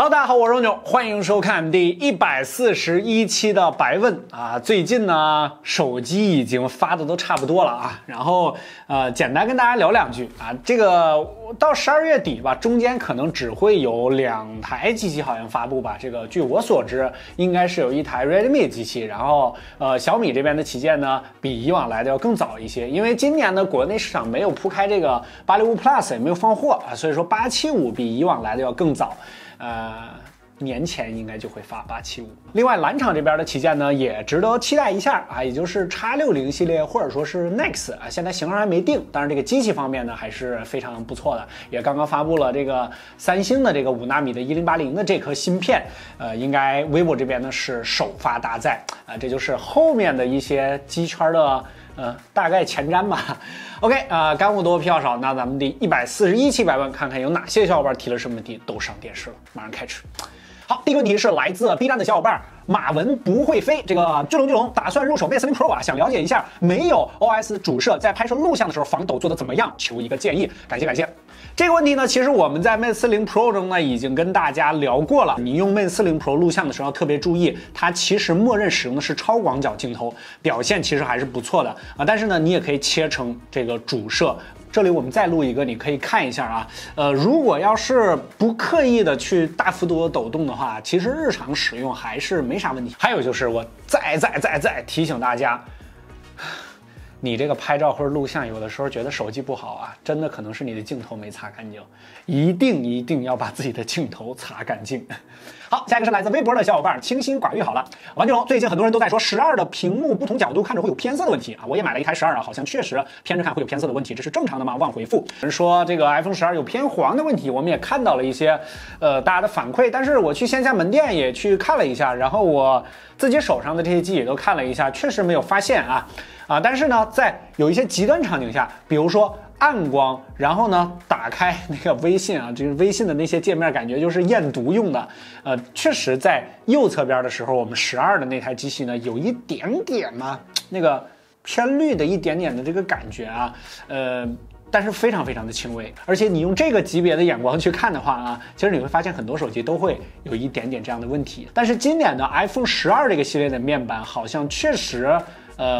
Hello， 大家好，我是荣炯，欢迎收看第141期的白问啊。最近呢，手机已经发的都差不多了啊，然后简单跟大家聊两句啊。这个到12月底吧，中间可能只会有2台机器好像发布吧。这个据我所知，应该是有一台 Redmi 机器，然后小米这边的旗舰呢，比以往来的要更早一些，因为今年的国内市场没有铺开这个865 Plus， 也没有放货啊，所以说875比以往来的要更早。年前应该就会发875。另外，蓝厂这边的旗舰呢，也值得期待一下啊，也就是X60系列或者说是 Nex 啊，现在型号还没定，但是这个机器方面呢还是非常不错的，也刚刚发布了这个三星的这个5纳米的1080的这颗芯片，应该 vivo 这边呢是首发搭载啊，这就是后面的一些机圈的大概前瞻吧。OK 干货多屁话少，那咱们第141期白问，看看有哪些小伙伴提了什么问题都上电视了，马上开始。好，第一个问题是来自 B 站的小伙伴马文不会飞，这个巨龙打算入手 Mate 40 Pro 啊，想了解一下没有 OS 主摄在拍摄录像的时候防抖做的怎么样，求一个建议，感谢。这个问题呢，其实我们在 Mate 40 Pro 中呢已经跟大家聊过了。你用 Mate 40 Pro 录像的时候要特别注意，它其实默认使用的是超广角镜头，表现其实还是不错的啊。但是呢，你也可以切成这个主摄。这里我们再录一个，你可以看一下啊。如果要是不刻意的去大幅度的抖动的话，其实日常使用还是没啥问题。还有就是我再提醒大家。你这个拍照或者录像，有的时候觉得手机不好啊，真的可能是你的镜头没擦干净，一定要把自己的镜头擦干净。好，下一个是来自微博的小伙伴，清心寡欲好了。王俊龙，最近很多人都在说12的屏幕不同角度看着会有偏色的问题啊，我也买了一台12啊，好像确实偏着看会有偏色的问题，这是正常的吗？忘回复。有人说这个 iPhone 12有偏黄的问题，我们也看到了一些大家的反馈，但是我去线下门店也去看了一下，然后我自己手上的这些机也都看了一下，确实没有发现但是呢，在有一些极端场景下，比如说暗光，然后呢打开那个微信啊，就是微信的那些界面，感觉就是验毒用的。确实在右侧边的时候，我们12的那台机器呢，有一点点那个偏绿的一点点的这个感觉啊，但是非常的轻微，而且你用这个级别的眼光去看的话其实你会发现很多手机都会有一点点这样的问题。但是今年的 iPhone 12这个系列的面板好像确实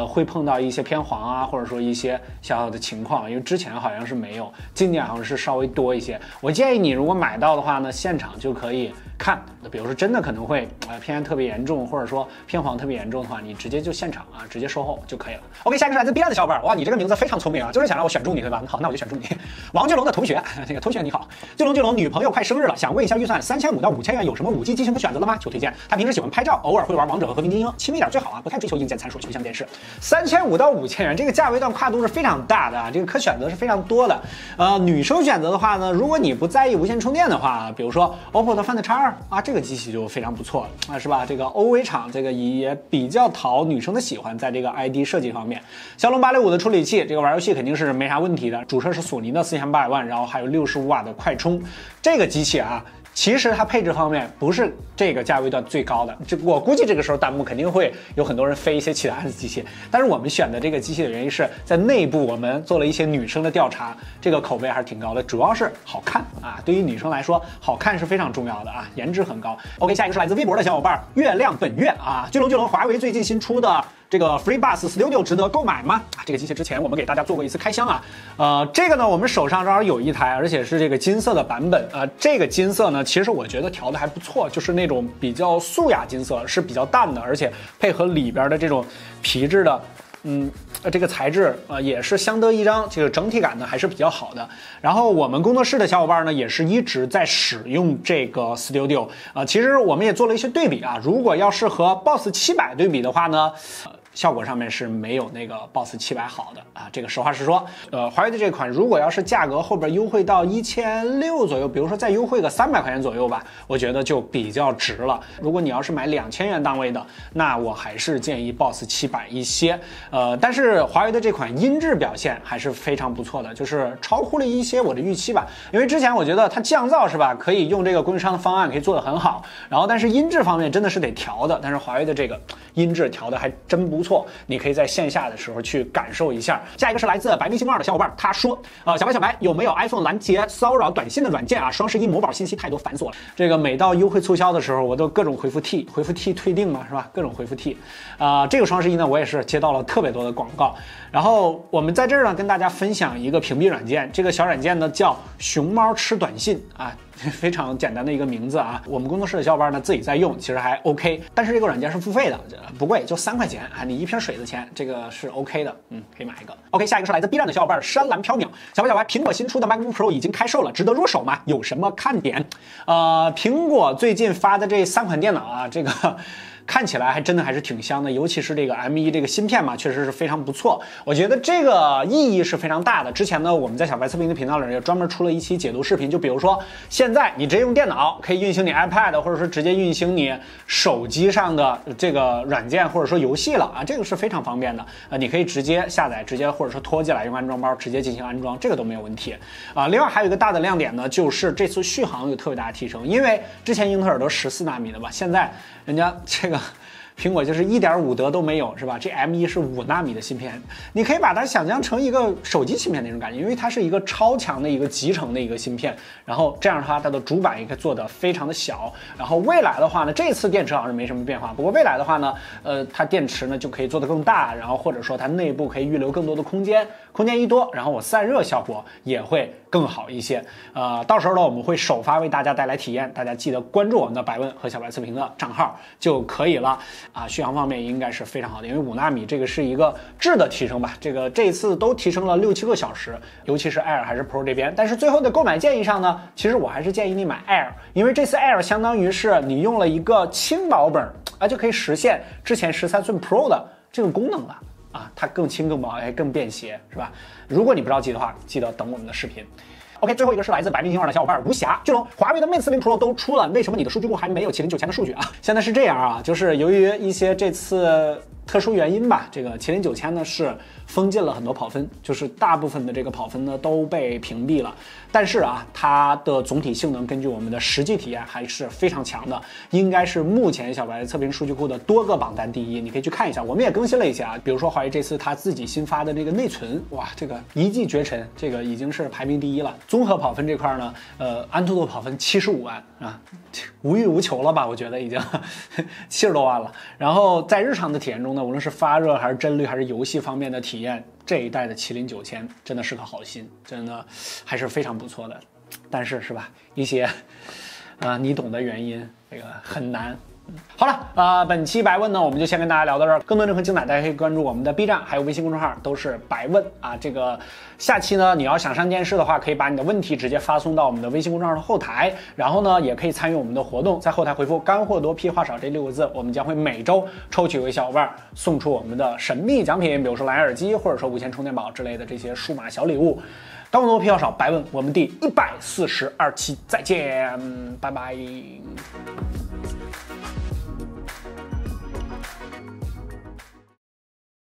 会碰到一些偏黄或者说一些小的情况，因为之前好像是没有，今年好像是稍微多一些。我建议你如果买到的话呢，现场就可以看，比如说真的可能会偏特别严重，或者说偏黄特别严重的话，你直接就现场直接售后就可以了。OK， 下一个是来自 B 站的小伙伴，哇，你这个名字非常聪明就是想让我选中你对吧？好，那我就选中你。王俊龙的同学，这个同学你好，俊龙，女朋友快生日了，想问一下预算3500到5000元有什么5G 机型的选择了吗？求推荐。他平时喜欢拍照，偶尔会玩王者和和平精英，轻一点最好不太追求硬件参数，就像电视。3500到5000元这个价位段跨度是非常大的这个可选择是非常多的。女生选择的话呢，如果你不在意无线充电的话，比如说 OPPO 的 Find X2这个机器就非常不错了是吧？这个 OV 厂这个也比较讨女生的喜欢，在这个 ID 设计方面，骁龙865的处理器，这个玩游戏肯定是没啥问题的。主摄是索尼的4800万，然后还有65瓦的快充，这个机器其实它配置方面不是这个价位段最高的，我估计这个时候弹幕肯定会有很多人飞一些其他的机器，但是我们选的这个机器的原因是在内部我们做了一些女生的调查，这个口碑还是挺高的，主要是好看对于女生来说好看是非常重要的颜值很高。OK， 下一个是来自微博的小伙伴月亮本月巨龙，华为最近新出的这个 FreeBuds Studio 值得购买吗？这个机器之前我们给大家做过一次开箱这个呢我们手上正好有一台，而且是这个金色的版本这个金色呢其实我觉得调的还不错，就是那种比较素雅金色，是比较淡的，而且配合里边的这种皮质的这个材质也是相得益彰，这个整体感呢还是比较好的。然后我们工作室的小伙伴呢也是一直在使用这个 Studio 其实我们也做了一些对比如果要是和 Boss 700对比的话呢，效果上面是没有那个 Boss 700好的这个实话实说。华为的这款如果要是价格后边优惠到1600左右，比如说再优惠个300块钱左右吧，我觉得就比较值了。如果你要是买2000元档位的，那我还是建议 Boss 700一些。但是华为的这款音质表现还是非常不错的，就是超乎了一些我的预期吧。因为之前我觉得它降噪是吧，可以用这个供应商的方案可以做得很好，然后但是音质方面真的是得调的，但是华为的这个音质调的还真不错。错，你可以在线下的时候去感受一下。下一个是来自白明星2的小伙伴，他说，小白有没有 iPhone 拦截骚扰短信的软件啊？双11某宝信息太多繁琐了。这个每到优惠促销的时候，我都各种回复 T 退订嘛，是吧？各种回复 T。这个双11呢，我也是接到了特别多的广告。然后我们在这儿呢跟大家分享一个屏蔽软件，这个小软件呢叫熊猫吃短信啊。非常简单的一个名字啊，我们工作室的小伙伴呢自己在用，其实还 OK， 但是这个软件是付费的，不贵，就3块钱啊，你一瓶水的钱，这个是 OK 的，可以买一个。OK， 下一个是来自 B 站的小伙伴山蓝缥缈，小白，苹果新出的 MacBook Pro 已经开售了，值得入手吗？有什么看点？苹果最近发的这3款电脑啊，这个。看起来还真的还是挺香的，尤其是这个 M1这个芯片嘛，确实是非常不错。我觉得这个意义是非常大的。之前呢，我们在小白测评的频道里也专门出了一期解读视频，就比如说现在你直接用电脑可以运行你 iPad， 或者说直接运行你手机上的这个软件或者说游戏了啊，这个是非常方便的。你可以直接下载，直接或者说拖进来用安装包直接进行安装，这个都没有问题啊。另外还有一个大的亮点呢，就是这次续航有特别大的提升，因为之前英特尔都14纳米的吧，现在人家这个。苹果就是1.5德都没有，是吧？这 M1是5纳米的芯片，你可以把它想象成一个手机芯片那种感觉，因为它是一个超强的一个集成的一个芯片，然后这样的话，它的主板也可以做得非常的小。然后未来的话呢，这次电池好像是没什么变化，不过未来的话呢，它电池呢就可以做得更大，然后或者说它内部可以预留更多的空间一多，然后我散热效果也会更好一些。到时候呢，我们会首发为大家带来体验，大家记得关注我们的百问和小白测评的账号就可以了。续航方面应该是非常好的，因为5纳米这个是一个质的提升吧，这一次都提升了6-7个小时，尤其是 Air 还是 Pro 这边。但是最后的购买建议上呢，其实我还是建议你买 Air， 因为这次 Air 相当于是你用了一个轻薄本就可以实现之前13寸 Pro 的这个功能了啊，它更轻更薄还更便携，是吧？如果你不着急的话，记得等我们的视频。OK， 最后一个是来自白明星2的小伙伴无暇，巨龙，华为的 Mate 40 Pro 都出了，为什么你的数据库还没有麒麟9000的数据啊？现在是这样啊，就是由于一些这次特殊原因吧，这个麒麟9000呢是封禁了很多跑分，就是大部分的这个跑分呢都被屏蔽了。但是啊，它的总体性能根据我们的实际体验还是非常强的，应该是目前小白测评数据库的多个榜单第一，你可以去看一下。我们也更新了一些啊，比如说华为这次他自己新发的这个内存，哇，这个一骑绝尘，这个已经是排名第一了。综合跑分这块呢，安兔兔跑分75万啊，无欲无求了吧？我觉得已经70多万了。然后在日常的体验中呢，无论是发热还是帧率还是游戏方面的体验，这一代的麒麟9000真的是个好心，真的还是非常不错的。但是是吧，一些你懂的原因，这个很难。好了，本期白问呢，我们就先跟大家聊到这儿。更多任何精彩，大家可以关注我们的 B 站，还有微信公众号，都是白问啊。这个下期呢，你要想上电视的话，可以把你的问题直接发送到我们的微信公众号的后台，然后呢，也可以参与我们的活动，在后台回复“干货多屁话少”这6个字，我们将会每周抽取一位小伙伴送出我们的神秘奖品，比如说蓝牙耳机，或者说无线充电宝之类的这些数码小礼物。干货多屁话少，白问，我们第142期再见，拜拜。